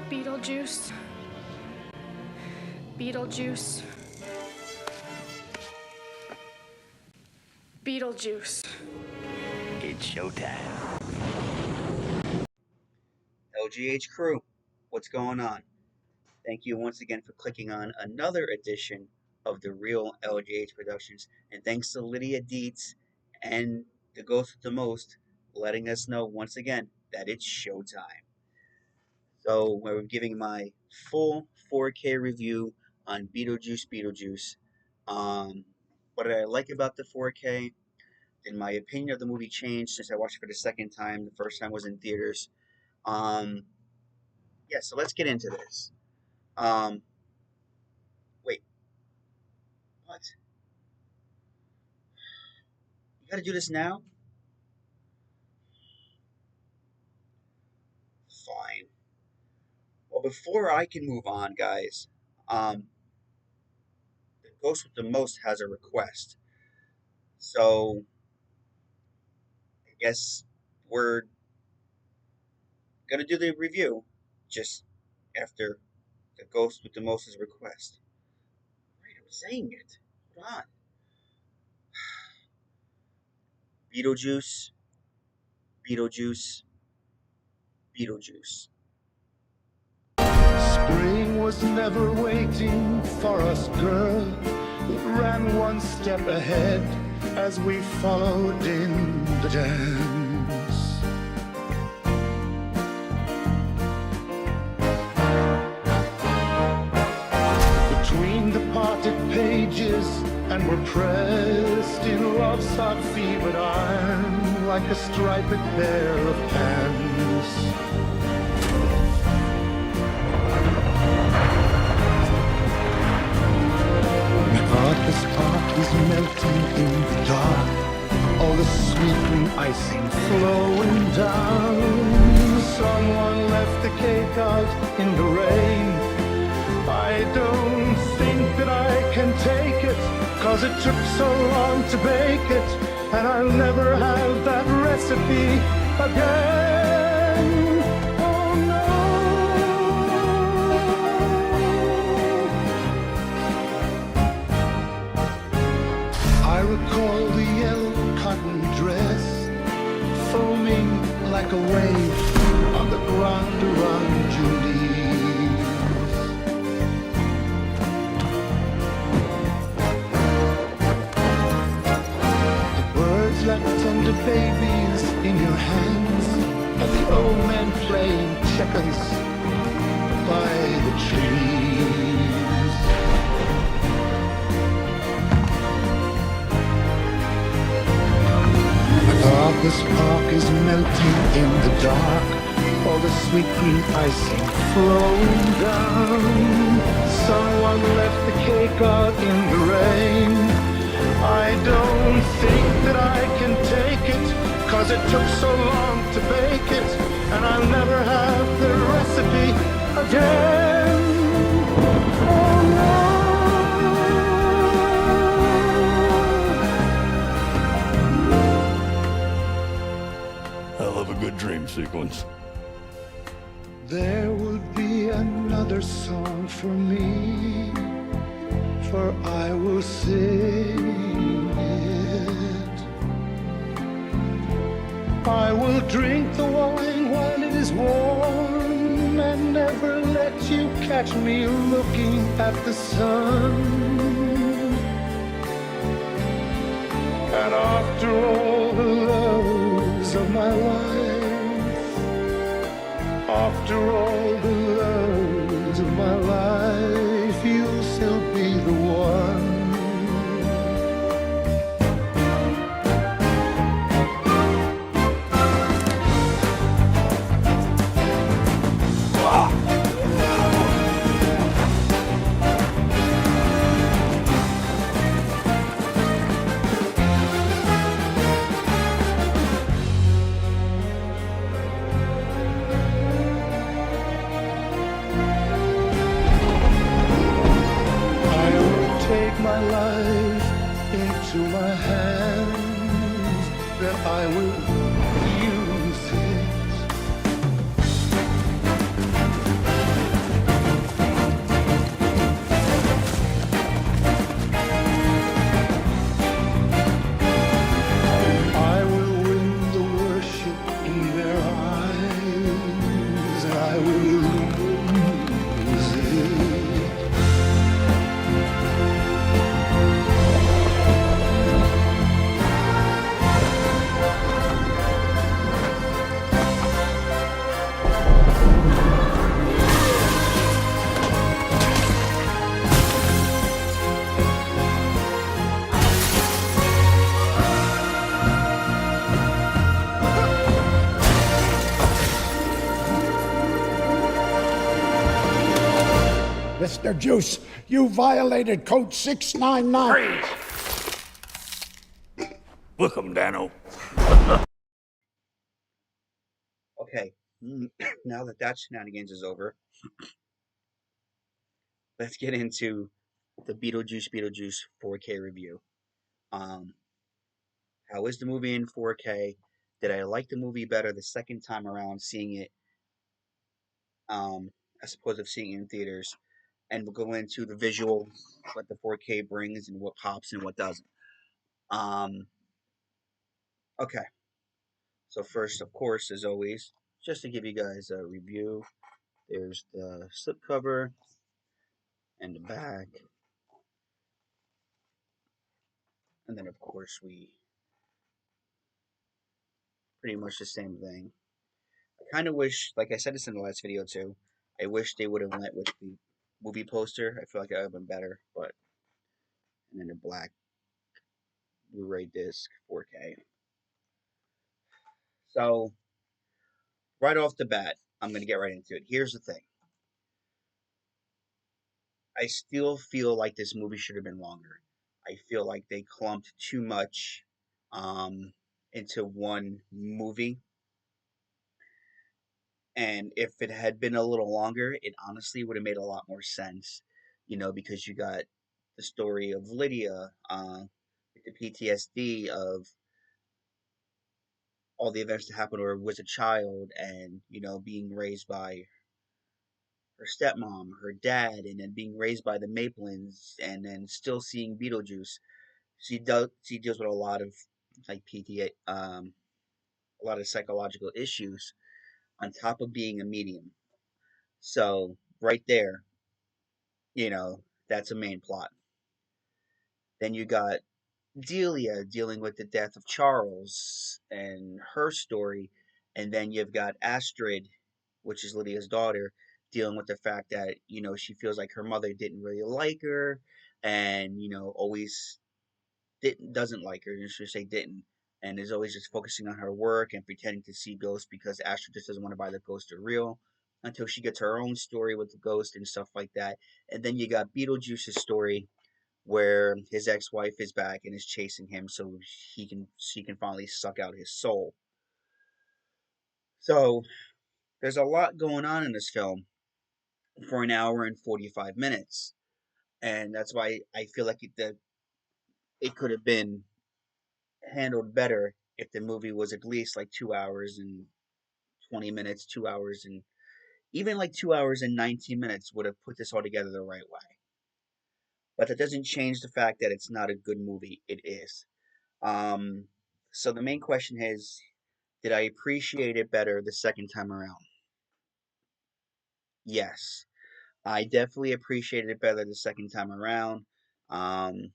BeetleJuice. BeetleJuice. BeetleJuice. It's showtime. LGH crew, what's going on? Thank you once again for clicking on another edition of the Real LGH Productions, and thanks to Lydia Dietz and the Ghost with the Most letting us know once again that it's showtime. So we're giving my full 4K review on BeetleJuice. What did I like about the 4K? Did my opinion of the movie change since I watched it for the second time? The first time was in theaters. Yeah, so let's get into this. Wait, what? You gotta do this now? Fine. Well, before I can move on, guys, the Ghost with the Most has a request. So, I guess we're gonna do the review just after the Ghost with the Most's request. Right, I was saying it. Hold on. BeetleJuice, BeetleJuice, BeetleJuice. Spring was never waiting for us, girl. It ran one step ahead as we followed in the dance. Between the parted pages, and we're pressed in love's hot fevered iron like a striped pair of hands. This park is melting in the dark, all the sweet green icing flowing down. Someone left the cake out in the rain. I don't think that I can take it, 'cause it took so long to bake it, and I'll never have that recipe again. Oh no. I recall the yellow cotton dress foaming like a wave on the ground around Julie's. The birds like tender babies in your hands, and the old man playing checkers by the trees. This park is melting in the dark, all the sweet green icing flowing down. Someone left the cake out in the rain. I don't think that I can take it, 'cause it took so long to bake it, and I'll never have the recipe again. Oh no. Good dream sequence. There will be another song for me, for I will sing it. I will drink the wine while it is warm, and never let you catch me looking at the sun. And after all the loves of my life, after all the loves of my life, you'll still be the one. My life into my hands, then I will use it. Mr. Juice. You violated Code 699. Freeze! Welcome, Dano. Okay, now that shenanigans is over, let's get into the BeetleJuice 4K review. Um, how is the movie in 4K? Did I like the movie better the second time around seeing it, um, as opposed to seeing it in theaters? And we'll go into the visual, what the 4K brings, and what pops and what doesn't. Um, okay, so first, of course, as always, just to give you guys a review, there's the slipcover and the back, and then of course we pretty much the same thing. I kind of wish, like I said this in the last video too, I wish they would have went with the movie poster. I feel like it would have been better, but and then the black Blu-ray disc 4K. So right off the bat, I'm gonna get right into it. Here's the thing. I still feel like this movie should have been longer. I feel like they clumped too much um, into one movie. And if it had been a little longer, it honestly would have made a lot more sense, because you got the story of Lydia, with the PTSD of all the events that happened to her was a child, and being raised by her stepmom, her dad, and then being raised by the Maplins, and then still seeing Beetlejuice. She deals with a lot of like PTA, a lot of psychological issues on top of being a medium. So right there, you know, that's a main plot. Then you got Delia dealing with the death of Charles and her story, and then you've got Astrid, which is Lydia's daughter, dealing with the fact that she feels like her mother didn't really like her, and always doesn't like her, and should say didn't, and is always just focusing on her work and pretending to see ghosts because Astrid just doesn't want to buy the ghosts are real until she gets her own story with the ghost and stuff like that. And then you got Beetlejuice's story where his ex-wife is back and is chasing him so she can finally suck out his soul. So there's a lot going on in this film for an hour and 45 minutes, and that's why I feel like it could have been handled better if the movie was at least like 2 hours and 20 minutes, 2 hours, and even like 2 hours and 19 minutes would have put this all together the right way. But that doesn't change the fact that it's not a good movie. It is. Um, so the main question is, did I appreciate it better the second time around? Yes, I definitely appreciated it better the second time around. Um,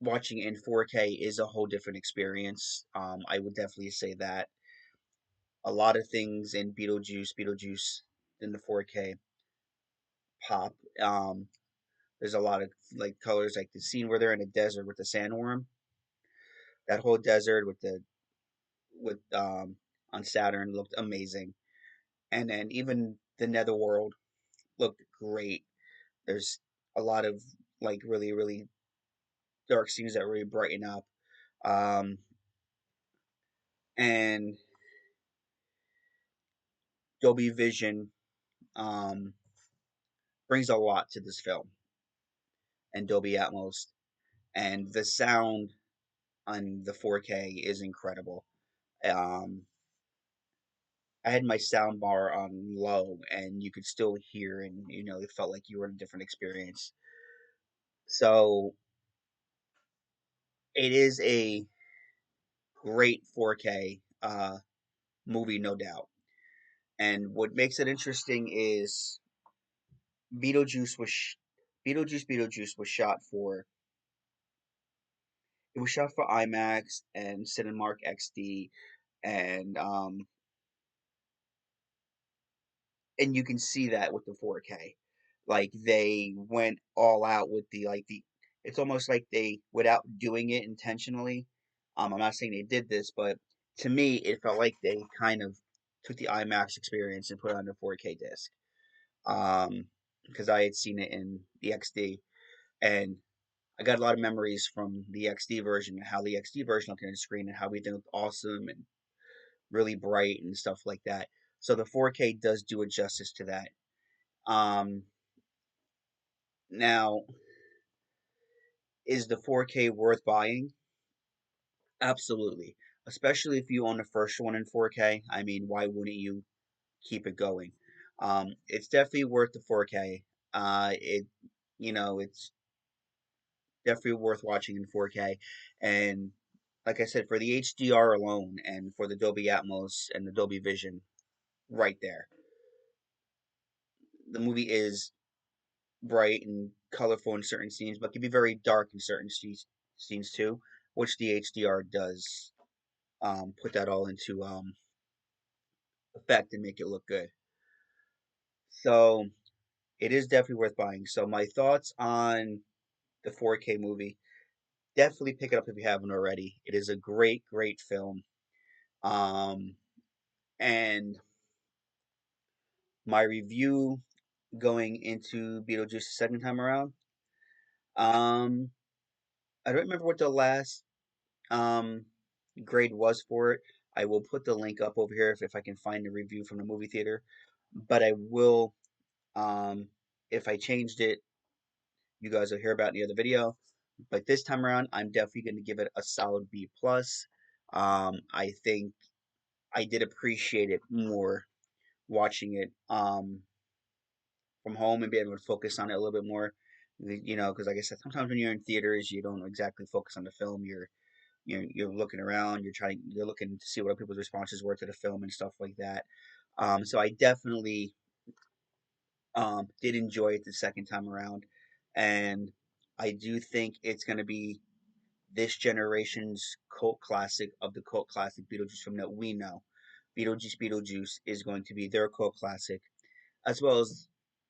Watching it in 4K is a whole different experience. I would definitely say that. A lot of things in Beetlejuice in the 4K pop. There's a lot of like colors, like the scene where they're in a desert with the sandworm. That whole desert with on Saturn looked amazing, and then even the Netherworld looked great. There's a lot of like really dark scenes that really brighten up, um, and Dolby Vision um, brings a lot to this film, and Dolby Atmos, and the sound on the 4K is incredible. Um, I had my sound bar on low, and you could still hear, and it felt like you were in a different experience. So it is a great 4K movie, no doubt. And what makes it interesting is Beetlejuice was sh- Beetlejuice was shot for IMAX and Cinemark XD, and you can see that with the 4K. Like they went all out with the it's almost like they, without doing it intentionally. I'm not saying they did this, but to me it felt like they kind of took the IMAX experience and put it on the 4K disc. Um because I had seen it in the XD, and I got a lot of memories from the XD version and how the XD version looked on the screen and how everything looked awesome and really bright and stuff like that. So the 4K does do a justice to that. Um, Now, is the 4K worth buying? Absolutely. Especially if you own the first one in 4K. I mean, why wouldn't you keep it going? It's definitely worth the 4K. It's definitely worth watching in 4K. And like I said, for the HDR alone and for the Dolby Atmos and the Dolby Vision, right there, the movie is bright and colorful in certain scenes, but can be very dark in certain scenes too, which the HDR does put that all into effect and make it look good. So it is definitely worth buying. So my thoughts on the 4K movie: definitely pick it up if you haven't already. It is a great, great film. Um, and my review going into Beetlejuice the second time around, um, I don't remember what the last um, grade was for it. I will put the link up over here if I can find the review from the movie theater. But I will, if I changed it, you guys will hear about in the other video. But this time around, I'm definitely going to give it a solid B plus. I think I did appreciate it more watching it from home and being able to focus on it a little bit more. Because like I said, sometimes when you're in theaters, you don't exactly focus on the film. You're looking around, you're looking to see what people's responses were to the film and stuff like that. So I definitely did enjoy it the second time around, and I do think it's going to be this generation's cult classic of the cult classic Beetlejuice film that we know. Beetlejuice is going to be their cult classic, as well as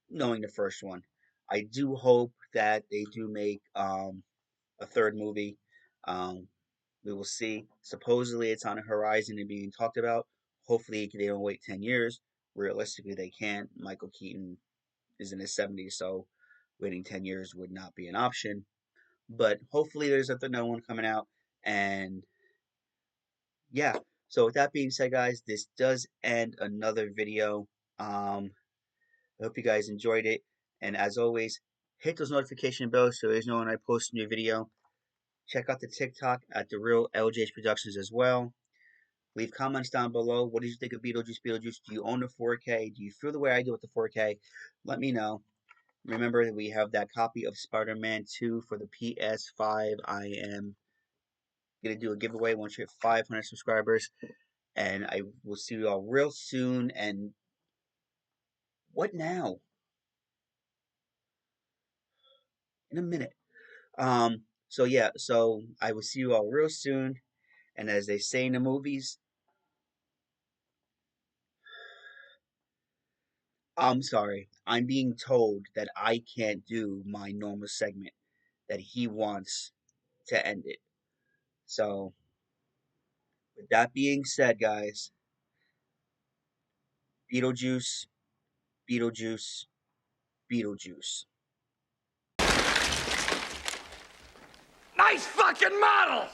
knowing the first one. I do hope that they do make a third movie. Um, we will see. Supposedly, it's on the horizon and being talked about. Hopefully, they don't wait 10 years. Realistically, they can't. Michael Keaton is in his 70s, so waiting 10 years would not be an option. But hopefully, there's another one coming out. And yeah, so with that being said, guys, this does end another video. I hope you guys enjoyed it. And as always, hit those notification bells so there's know when I post a new video. Check out the TikTok at The Real LJH Productions as well. Leave comments down below. What did you think of Beetlejuice? Beetlejuice, do you own the 4K? Do you feel the way I do with the 4K? Let me know. Remember that we have that copy of Spider-Man 2 for the PS5. I am going to do a giveaway once you hit 500 subscribers. And I will see you all real soon. And what now? In a minute. So yeah, so I will see you all real soon. And as they say in the movies, I'm sorry. I'm being told that I can't do my normal segment, that he wants to end it. So, with that being said, guys, Beetlejuice, Beetlejuice, Beetlejuice. Nice fucking model!